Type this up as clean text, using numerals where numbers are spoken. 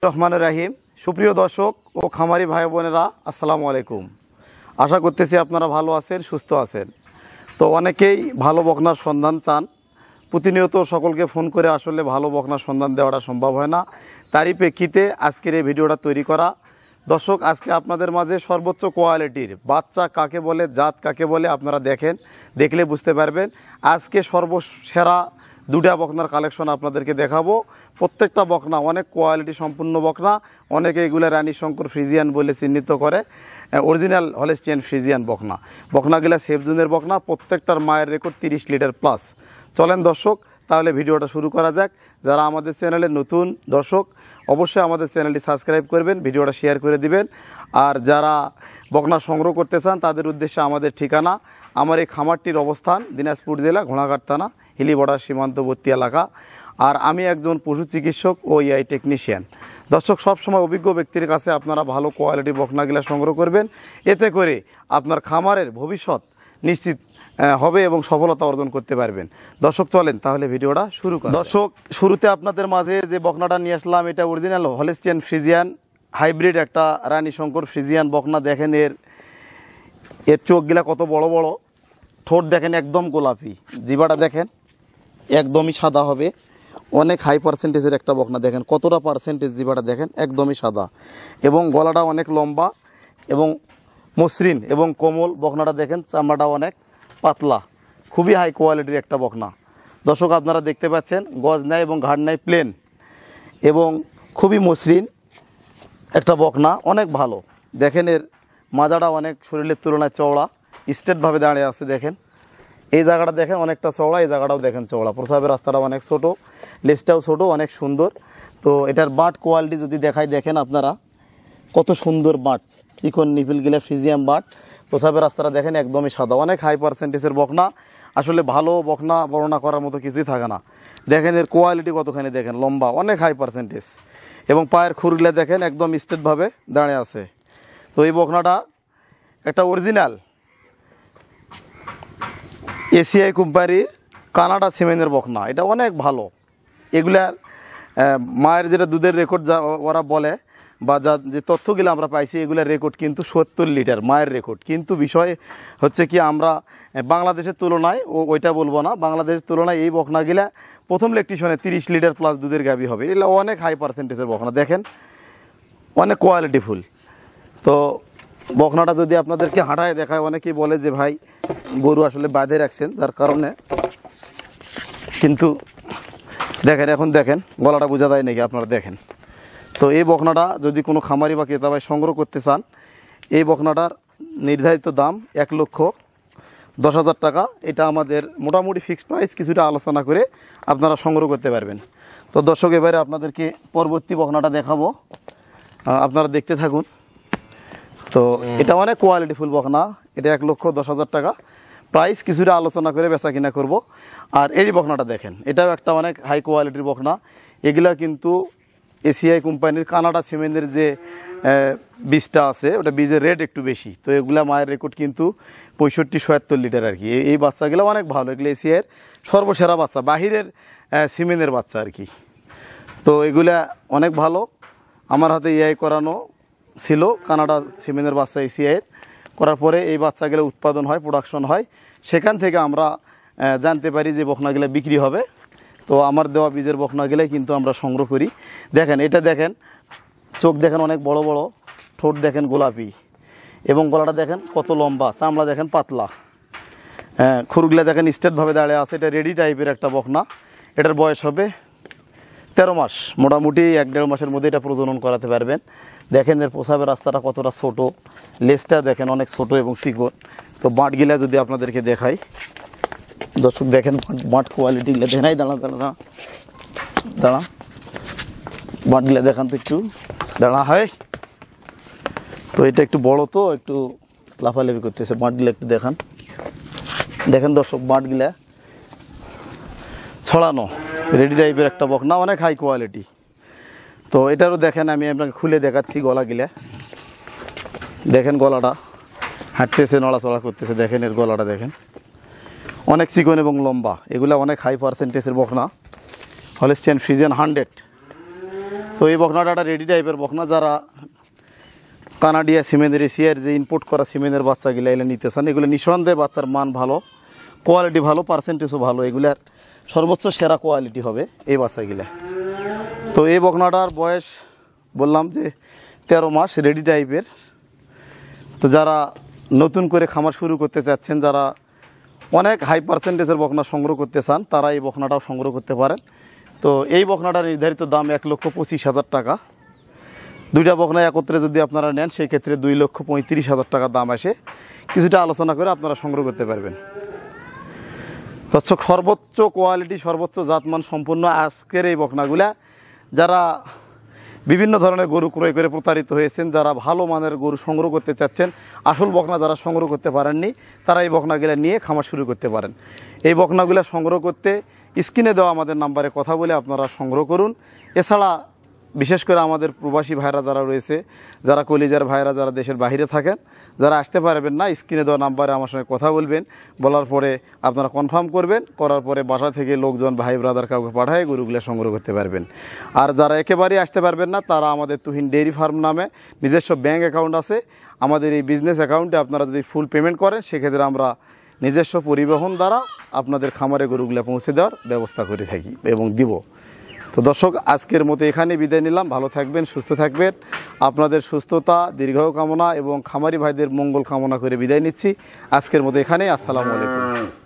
রহমানুর রাহিম। সুপ্রিয় দর্শক ও খামারি ভাই বোনেরা, আসসালামু আলাইকুম। আশা করতেছি আপনারা ভালো আছেন, সুস্থ আছেন। তো অনেকেই ভালো বকনার সন্ধান চান। প্রতিনিয়ত সকলকে ফোন করে আসলে ভালো বকনার সন্ধান দেওয়াটা সম্ভব হয় না। তারই প্রেক্ষিতে আজকের এই ভিডিওটা তৈরি করা। দর্শক, আজকে আপনাদের মাঝে সর্বোচ্চ কোয়ালিটির বাচ্চা কাকে বলে, জাত কাকে বলে আপনারা দেখলে বুঝতে পারবেন। আজকে সর্বসেরা দুটা বকনার কালেকশন আপনাদেরকে দেখাবো। প্রত্যেকটা বকনা অনেক কোয়ালিটি সম্পূর্ণ বকনা। অনেকে এগুলো রানী শঙ্কর ফ্রিজিয়ান বলে চিহ্নিত করে। অরিজিনাল হলস্টিয়ান ফ্রিজিয়ান বকনাগুলা সেফজুনের বকনা। প্রত্যেকটার মায়ের রেকর্ড 30 লিটার প্লাস। চলেন দর্শক, তাহলে ভিডিওটা শুরু করা যাক। যারা আমাদের চ্যানেলে নতুন দর্শক, অবশ্যই আমাদের চ্যানেলটি সাবস্ক্রাইব করবেন, ভিডিওটা শেয়ার করে দিবেন। আর যারা বকনা সংগ্রহ করতে চান তাদের উদ্দেশ্যে আমাদের ঠিকানা, আমার এই খামারটির অবস্থান দিনাজপুর জেলা ঘোড়াঘাট থানা, হিলি বর্ডার সীমান্তবর্তী এলাকা। আর আমি একজন পশু চিকিৎসক ও এআই টেকনিশিয়ান। দর্শক, সবসময় অভিজ্ঞ ব্যক্তির কাছে আপনারা ভালো কোয়ালিটির বকনাগুলা সংগ্রহ করবেন। এতে করে আপনার খামারের ভবিষ্যৎ নিশ্চিত হবে এবং সফলতা অর্জন করতে পারবেন। দর্শক, চলেন তাহলে ভিডিওটা শুরু করি। দর্শক, শুরুতে আপনাদের মাঝে যে বকনাটা নিয়ে আসলাম, এটা অরিজিনাল হলস্টিয়ান ফ্রিজিয়ান হাইব্রিড একটা রানী শঙ্কর ফ্রিজিয়ান বকনা। দেখেন এর চোখগুলা কত বড় বড়, ঠোঁট দেখেন একদম গোলাপি, জিবাটা দেখেন একদমই সাদা হবে। অনেক হাই পার্সেন্টেজের একটা বকনা। দেখেন কতটা পার্সেন্টেজ, জিবাটা দেখেন একদমই সাদা এবং গলাটা অনেক লম্বা এবং মসৃণ এবং কোমল। বকনাটা দেখেন চামড়াটা অনেক পাতলা, খুবই হাই কোয়ালিটির একটা বকনা। দর্শক, আপনারা দেখতে পাচ্ছেন গজ নাই এবং ঘাড় নাই, প্লেন এবং খুবই মসৃণ একটা বকনা, অনেক ভালো। দেখেন এর মাজাটা অনেক শরীরের তুলনায় চওড়া, স্ট্রেটভাবে দাঁড়িয়ে আছে। দেখেন এই জায়গাটা দেখেন অনেকটা চওড়া, এই জায়গাটাও দেখেন চওড়া। প্রসাবের রাস্তাটা অনেক ছোট, লেজটাও ছোট, অনেক সুন্দর। তো এটার বাট কোয়ালিটি যদি দেখাই, দেখেন আপনারা কত সুন্দর বাট, চিকন নিপিলগুলা ফ্রিজিয়াম বাট। প্রসাবের রাস্তাটা দেখেন একদমই সাদা, অনেক হাই পার্সেন্টেজের বকনা। আসলে ভালো বকনা বর্ণনা করার মতো কিছুই থাকে না। দেখেন এর কোয়ালিটি কতখানি, দেখেন লম্বা, অনেক হাই পার্সেন্টেজ এবং পায়ের খুরগুলা দেখেন একদম স্ট্রেটভাবে দাঁড়িয়ে আছে। তো এই বকনাটা একটা অরিজিনাল এসিআই কোম্পানির কানাডা সিমেন্টের বকনা। এটা অনেক ভালো। এগুলার মায়ের যেটা দুধের রেকর্ড যা ওরা বলে বা যে তথ্যগুলো আমরা পাইছি, এগুলার রেকর্ড কিন্তু 70 লিটার মায়ের রেকর্ড। কিন্তু বিষয় হচ্ছে কি, আমরা বাংলাদেশের তুলনায় ওইটা বলবো না, বাংলাদেশের তুলনায় এই বকনাগুলা প্রথম ল্যাকটেশনে 30 লিটার প্লাস দুধের গাভী হবে। এগুলো অনেক হাই পার্সেন্টেজের বকনা, দেখেন অনেক কোয়ালিটিফুল। তো বকনাটা যদি আপনাদেরকে হাঁটায় দেখায়, অনেকেই বলে যে ভাই গরু আসলে বাঁধে রাখছেন, যার কারণে। কিন্তু দেখেন, এখন দেখেন গলাটা বোঝা যায় নাকি, আপনারা দেখেন। তো এই বকনাটা যদি কোনো খামারি বা ক্রেতা ভাই সংগ্রহ করতে চান, এই বকনাটার নির্ধারিত দাম 1,10,000 টাকা। এটা আমাদের মোটামুটি ফিক্সড প্রাইস, কিছুটা আলোচনা করে আপনারা সংগ্রহ করতে পারবেন। তো দর্শক, এবারে আপনাদেরকে পরবর্তী বকনাটা দেখাবো, আপনারা দেখতে থাকুন। তো এটা অনেক কোয়ালিটিফুল বকনা। এটা 1,10,000 টাকা প্রাইস, কিছুটা আলোচনা করে বেচা কিনা করব। আর এই বকনাটা দেখেন, এটাও একটা অনেক হাই কোয়ালিটির বকনা। এগুলা কিন্তু এসিআই কোম্পানির কানাডা সিমেন্টের যে বীজটা আছে, ওটা বীজের রেট একটু বেশি। তো এগুলা মায়ের রেকর্ড কিন্তু 65-76 লিটার আর কি। এই বাচ্চাগুলো অনেক ভালো, এগুলো এসিআইয়ের সর্বসেরা বাচ্চা, বাহিরের সিমেন্টের বাচ্চা আর কি। তো এগুলা অনেক ভালো। আমার হাতে এআই করানো ছিল, কানাডা সিমেন্টের বাচ্চা এসিআইয়ের করার পরে এই বাচ্চাগুলো উৎপাদন হয়, প্রোডাকশন হয়। সেখান থেকে আমরা জানতে পারি যে বকনাগুলো বিক্রি হবে। তো আমার দেওয়া বীজের বকনাগুলাই কিন্তু আমরা সংগ্রহ করি। দেখেন এটা দেখেন, চোখ দেখেন অনেক বড় বড়, ঠোঁট দেখেন গোলাপি এবং গলাটা দেখেন কত লম্বা, চামড়া দেখেন পাতলা, খুরগুলা দেখেন স্ট্রেটভাবে দাঁড়িয়ে আছে। এটা রেডি টাইপের একটা বকনা। এটার বয়স হবে 13 মাস, মোটামুটি 1-1.5 মাসের মধ্যে এটা প্রজনন করাতে পারবেন। দেখেন এর প্রসাবের রাস্তাটা কতটা ছোট, লেজটা দেখেন অনেক ছোট এবং চিকন। তো বাঁটগুলা যদি আপনাদেরকে দেখাই, দর্শক দেখেন বাঁট কোয়ালিটিগুলো দেখাই, দাঁড়া বাঁটগুলা দেখান তো একটু, দাঁড়া হয়। তো এটা একটু বড়, তো একটু লাফালাফি করতেছে, বাঁটগুলা একটু দেখান। দেখেন দর্শক, বাঁটগুলা ছড়ানো, রেডি টাইপের একটা বকনা, অনেক হাই কোয়ালিটি। তো এটারও দেখেন, আমি আপনাকে খুলে দেখাচ্ছি গলাগুলা। দেখেন গলাটা হাঁটতেছে, নড়াচড়া করতেছে। দেখেন এর গলাটা দেখেন অনেক চিকন এবং লম্বা। এগুলা অনেক হাই পার্সেন্টেজের বকনা, হলস্টিয়ান ফ্রিজিয়ান 100। তো এই বকনাটা একটা রেডি টাইপের বকনা, যারা কানাডিয়া সিমেন্টের এশিয়ার যে ইম্পোর্ট করা সিমেন্টের বাচ্চাগুলো এগুলো নিতে চান, এগুলো নিঃসন্দেহে বাচ্চার মান ভালো, কোয়ালিটি ভালো, পার্সেন্টেজও ভালো, এগুলার সর্বোচ্চ সেরা কোয়ালিটি হবে এই বাচ্চাগুলো। তো এই বকনাটার বয়স বললাম যে 13 মাস, রেডি টাইপের। তো যারা নতুন করে খামার শুরু করতে চাচ্ছেন, যারা অনেক হাই পার্সেন্টেজের বকনা সংগ্রহ করতে চান, তারা এই বকনাটাও সংগ্রহ করতে পারেন। তো এই বকনাটার নির্ধারিত দাম 1,25,000 টাকা। দুইটা বকনা একত্রে যদি আপনারা নেন, সেই ক্ষেত্রে 2,35,000 টাকা দাম আসে। কিছুটা আলোচনা করে আপনারা সংগ্রহ করতে পারবেন। দর্শক, সর্বোচ্চ কোয়ালিটি, সর্বোচ্চ জাতমান সম্পূর্ণ আজকের এই বকনাগুলা, যারা বিভিন্ন ধরনের গরু ক্রয় করে প্রতারিত হয়েছেন, যারা ভালো মানের গরু সংগ্রহ করতে চাচ্ছেন, আসল বকনা যারা সংগ্রহ করতে পারেননি, তারা এই বকনাগুলা নিয়ে খামার শুরু করতে পারেন। এই বকনাগুলা সংগ্রহ করতে স্ক্রিনে দেওয়া আমাদের নাম্বারে কথা বলে আপনারা সংগ্রহ করুন। এছাড়া বিশেষ করে আমাদের প্রবাসী ভাইরা যারা রয়েছে, যারা কলিজার ভাইরা, যারা দেশের বাইরে থাকেন, যারা আসতে পারবেন না, স্ক্রিনে দেওয়া নাম্বারে আমার সঙ্গে কথা বলবেন। বলার পরে আপনারা কনফার্ম করবেন, করার পরে বাসা থেকে লোকজন, ভাই ব্রাদার কাউকে পাঠায় গরুগুলো সংগ্রহ করতে পারবেন। আর যারা একেবারেই আসতে পারবেন না, তারা আমাদের তুহিন ডেইরি ফার্ম নামে নিজস্ব ব্যাঙ্ক অ্যাকাউন্ট আছে। আমাদের এই বিজনেস অ্যাকাউন্টে আপনারা যদি ফুল পেমেন্ট করেন, সেক্ষেত্রে আমরা নিজস্ব পরিবহন দ্বারা আপনাদের খামারে গরুগুলো পৌঁছে দেওয়ার ব্যবস্থা করে থাকি এবং দিব। তো দর্শক, আজকের মতো এখানে বিদায় নিলাম। ভালো থাকবেন, সুস্থ থাকবেন। আপনাদের সুস্থতা, দীর্ঘায়ু কামনা এবং খামারি ভাইদের মঙ্গল কামনা করে বিদায় নিচ্ছি। আজকের মতো এখানেই। আসসালামু আলাইকুম।